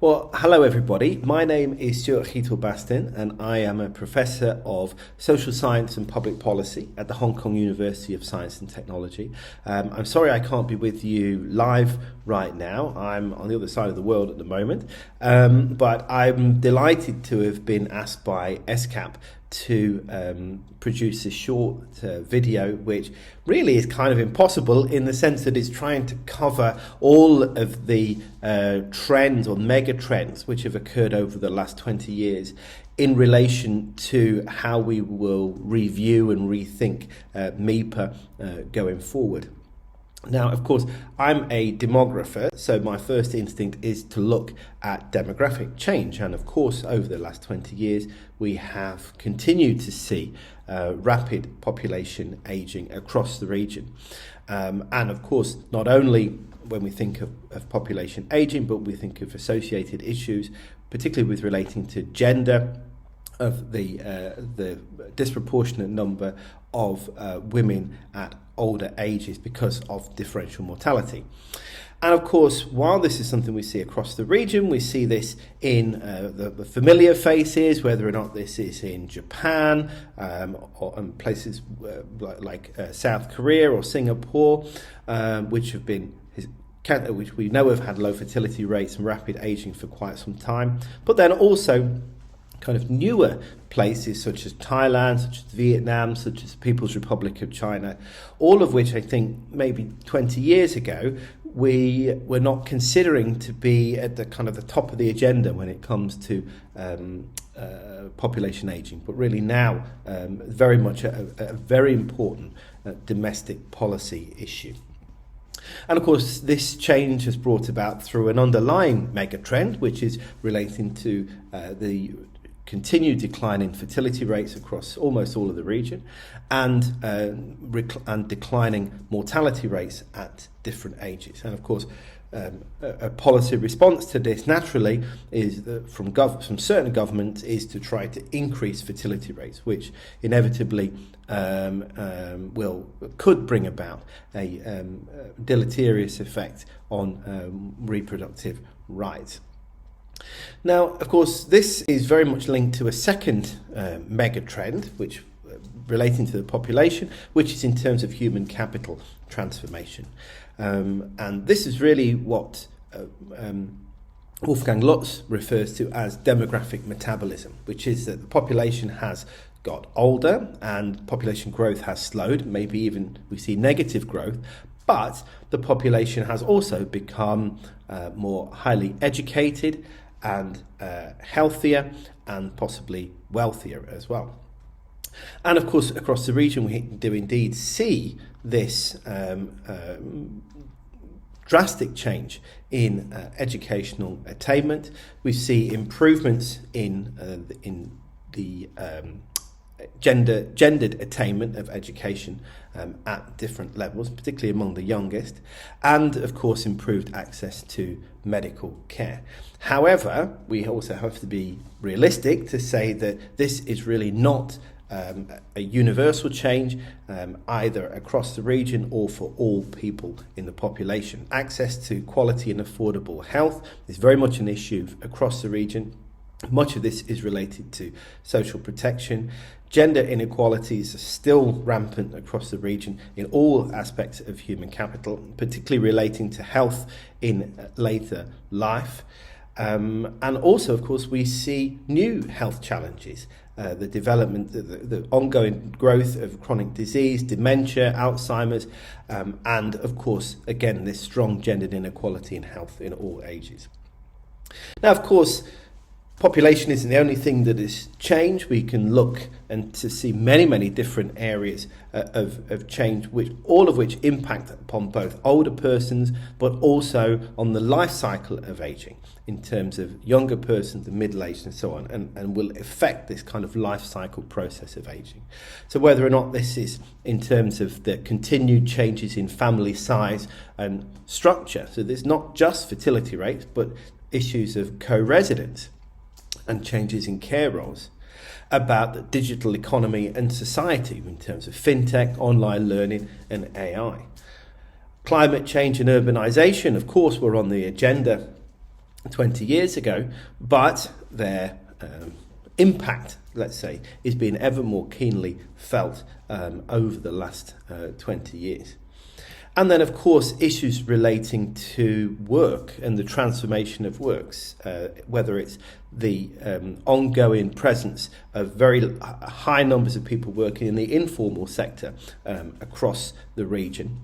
Well, hello everybody. My name is Stuart Gietel Basten and I am a Professor of Social Science and Public Policy at the Hong Kong University of Science and Technology. I'm sorry I can't be with you live right now. I'm on the other side of the world at the moment, but I'm delighted to have been asked by ESCAP to produce a short video, which really is kind of impossible in the sense that it's trying to cover all of the trends or megatrends which have occurred over the last 20 years in relation to how we will review and rethink MIPAA going forward. Now, of course, I'm a demographer, so my first instinct is to look at demographic change. And of course, over the last 20 years, we have continued to see rapid population aging across the region. And of course, not only when we think of population aging, but we think of associated issues, particularly with relating to gender, of the disproportionate number of women at older ages because of differential mortality. And of course, while this is something we see across the region, we see this in the familiar faces, whether or not this is in Japan or in places like South Korea or Singapore, which we know have had low fertility rates and rapid aging for quite some time, but then also kind of newer places such as Thailand, such as Vietnam, such as the People's Republic of China, all of which I think maybe 20 years ago we were not considering to be at the kind of the top of the agenda when it comes to population aging, but really now very much a very important domestic policy issue. And of course, this change has brought about through an underlying megatrend, which is relating to the continued decline in fertility rates across almost all of the region, and declining mortality rates at different ages. And of course, a policy response to this naturally is that from certain governments is to try to increase fertility rates, which inevitably could bring about a deleterious effect on reproductive rights. Now, of course, this is very much linked to a second mega trend, which relating to the population, which is in terms of human capital transformation. And this is really what Wolfgang Lutz refers to as demographic metabolism, which is that the population has got older and population growth has slowed, maybe even we see negative growth, but the population has also become more highly educated and healthier and possibly wealthier as well. And of course, across the region, we do indeed see this drastic change in educational attainment. We see improvements in the gendered attainment of education at different levels, particularly among the youngest, and of course improved access to medical care. However, we also have to be realistic to say that this is really not a universal change either across the region or for all people in the population. Access to quality and affordable health is very much an issue across the region. Much of this is related to social protection. Gender inequalities are still rampant across the region in all aspects of human capital, particularly relating to health in later life. And also, of course, we see new health challenges, the development, the ongoing growth of chronic disease, dementia, Alzheimer's, and of course, again, this strong gendered inequality in health in all ages. Now, of course, population isn't the only thing that has changed. We can look and to see many different areas of change, all of which impact upon both older persons, but also on the life cycle of aging in terms of younger persons, the middle-aged and so on, and will affect this kind of life cycle process of aging. So whether or not this is in terms of the continued changes in family size and structure, so there's not just fertility rates, but issues of co-residence and changes in care roles, about the digital economy and society in terms of fintech, online learning and AI. Climate change and urbanisation, of course, were on the agenda 20 years ago, but their impact, let's say, is being ever more keenly felt over the last 20 years. And then, of course, issues relating to work and the transformation of works, whether it's the ongoing presence of very high numbers of people working in the informal sector across the region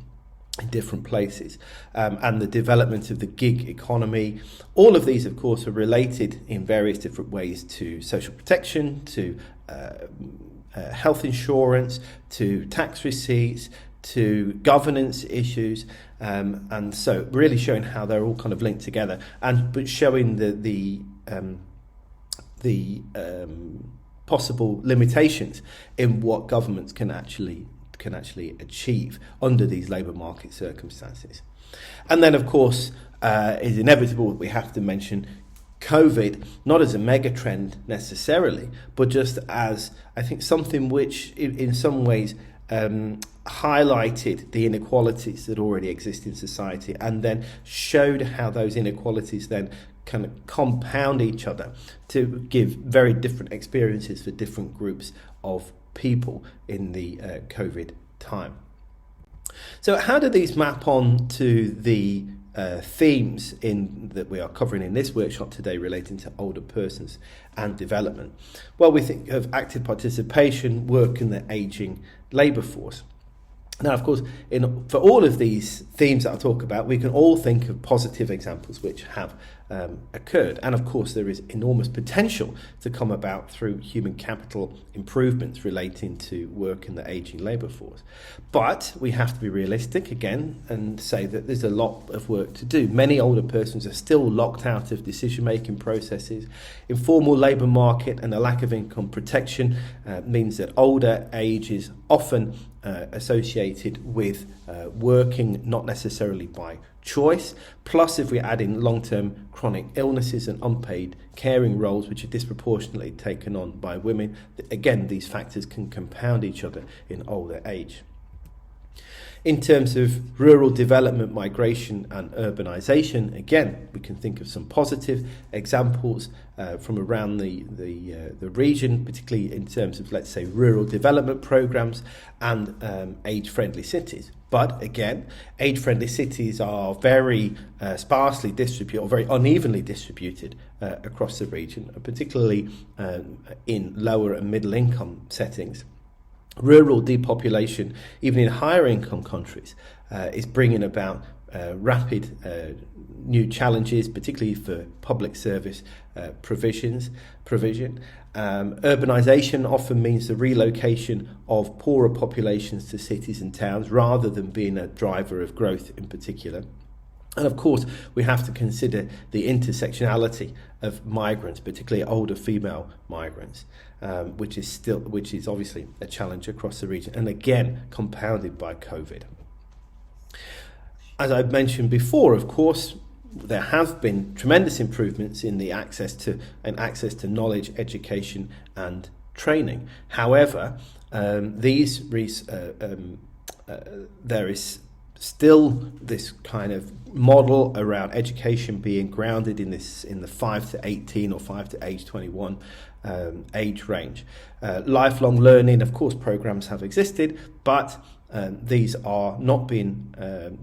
in different places, and the development of the gig economy. All of these, of course, are related in various different ways to social protection, to health insurance, to tax receipts, to governance issues, and so really showing how they're all kind of linked together, but showing the possible limitations in what governments can actually achieve under these labour market circumstances. And then, of course, it's inevitable that we have to mention COVID, not as a megatrend necessarily, but just as, I think, something which in some ways highlighted the inequalities that already exist in society, and then showed how those inequalities then kind of compound each other to give very different experiences for different groups of people in the COVID time. So how do these map on to the themes that we are covering in this workshop today relating to older persons and development? Well, we think of active participation, work in the ageing labour force. Now, of course, for all of these themes that I'll talk about, we can all think of positive examples which have occurred. And of course, there is enormous potential to come about through human capital improvements relating to work in the ageing labour force. But we have to be realistic again and say that there's a lot of work to do. Many older persons are still locked out of decision-making processes. Informal labour market and a lack of income protection means that older age is often associated with working not necessarily by choice. Plus, if we add in long-term chronic illnesses and unpaid caring roles which are disproportionately taken on by women, again, these factors can compound each other in older age. In terms of rural development, migration and urbanisation, again, we can think of some positive examples from around the region, particularly in terms of, let's say, rural development programmes and age-friendly cities. But again, age-friendly cities are very sparsely distributed, or very unevenly distributed across the region, particularly in lower and middle income settings. Rural depopulation, even in higher income countries, is bringing about rapid new challenges, particularly for public service provision. Urbanisation often means the relocation of poorer populations to cities and towns rather than being a driver of growth in particular. And of course, we have to consider the intersectionality of migrants, particularly older female migrants, which is obviously a challenge across the region, and again compounded by COVID. As I've mentioned before, of course, there have been tremendous improvements in the access to knowledge, education, and training. However, there is still this kind of model around education being grounded in the 5 to 18 or 5 to age 21 age range. Lifelong learning, of course, programs have existed, but these are not being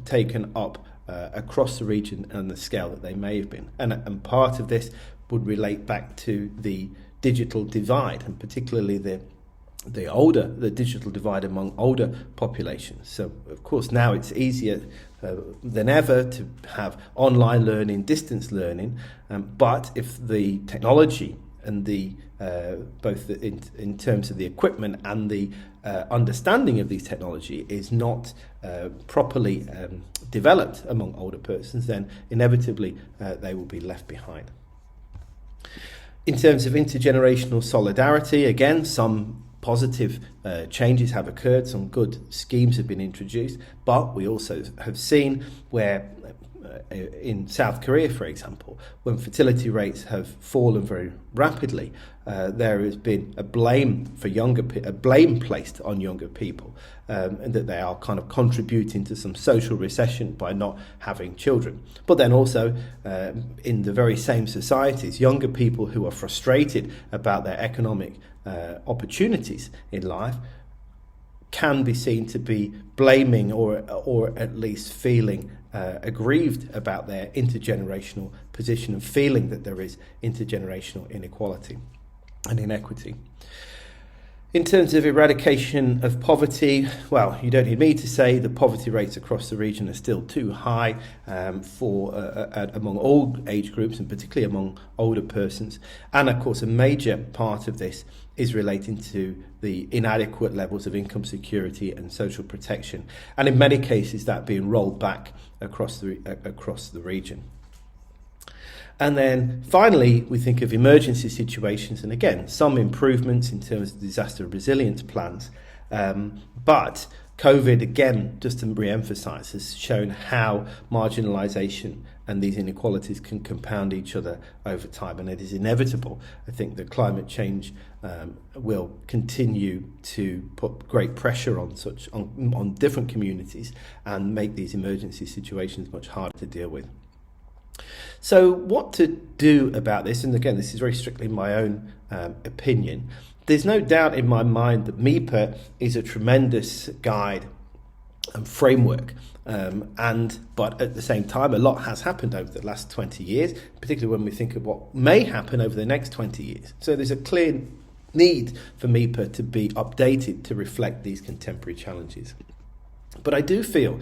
taken up across the region and the scale that they may have been. And part of this would relate back to the digital divide, and particularly the digital divide among older populations. So, of course, now it's easier than ever to have online learning, distance learning, but if the technology and both in terms of the equipment and the understanding of these technology is not properly developed among older persons, then inevitably they will be left behind. In terms of intergenerational solidarity, again, some positive changes have occurred, some good schemes have been introduced, but we also have seen where in South Korea, for example, when fertility rates have fallen very rapidly, there has been a blame placed on younger people, and that they are kind of contributing to some social recession by not having children. But then also, in the very same societies, younger people who are frustrated about their economic opportunities in life can be seen to be blaming or at least feeling aggrieved about their intergenerational position and feeling that there is intergenerational inequality and inequity. In terms of eradication of poverty, well, you don't need me to say the poverty rates across the region are still too high among all age groups, and particularly among older persons. And of course, a major part of this is relating to the inadequate levels of income security and social protection, and in many cases that being rolled back across the region. And then finally, we think of emergency situations, and again, some improvements in terms of disaster resilience plans. But COVID, again, just to re-emphasise, has shown how marginalisation and these inequalities can compound each other over time. And it is inevitable, I think, that climate change will continue to put great pressure on different communities and make these emergency situations much harder to deal with. So what to do about this, and again, this is very strictly my own opinion. There's no doubt in my mind that MIPAA is a tremendous guide and framework, but at the same time, a lot has happened over the last 20 years, particularly when we think of what may happen over the next 20 years. So there's a clear need for MIPAA to be updated to reflect these contemporary challenges. But I do feel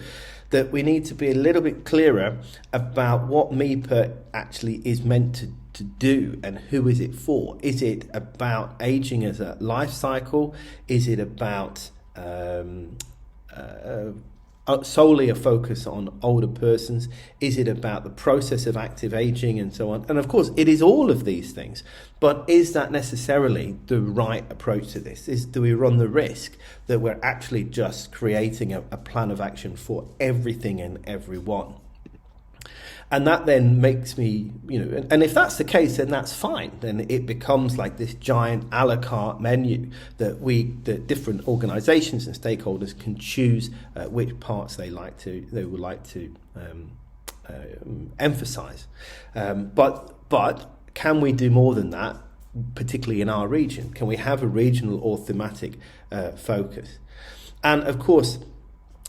that we need to be a little bit clearer about what MIPAA actually is meant to do and who is it for. Is it about ageing as a life cycle? Is it about solely a focus on older persons? Is it about the process of active aging and so on? And of course, it is all of these things. But is that necessarily the right approach to this? Do we run the risk that we're actually just creating a plan of action for everything and everyone? And that then makes me, and if that's the case, then that's fine. Then it becomes like this giant a la carte menu that different organisations and stakeholders can choose which parts they would like to emphasise. But can we do more than that, particularly in our region? Can we have a regional or thematic focus? And of course,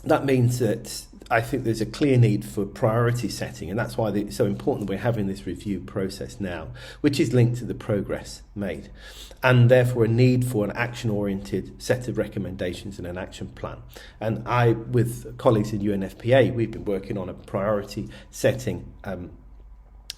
that means that I think there's a clear need for priority setting, and that's why it's so important that we're having this review process now, which is linked to the progress made, and therefore a need for an action-oriented set of recommendations and an action plan. And I, with colleagues in UNFPA, we've been working on a priority setting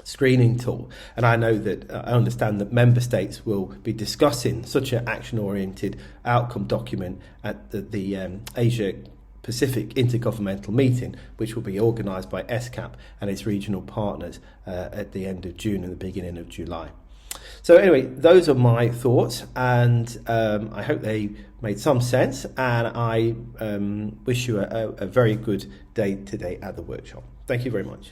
screening tool, and I understand that member states will be discussing such an action-oriented outcome document at the Asia Pacific Intergovernmental Meeting, which will be organised by ESCAP and its regional partners at the end of June and the beginning of July. So anyway, those are my thoughts, and I hope they made some sense, and I wish you a very good day today at the workshop. Thank you very much.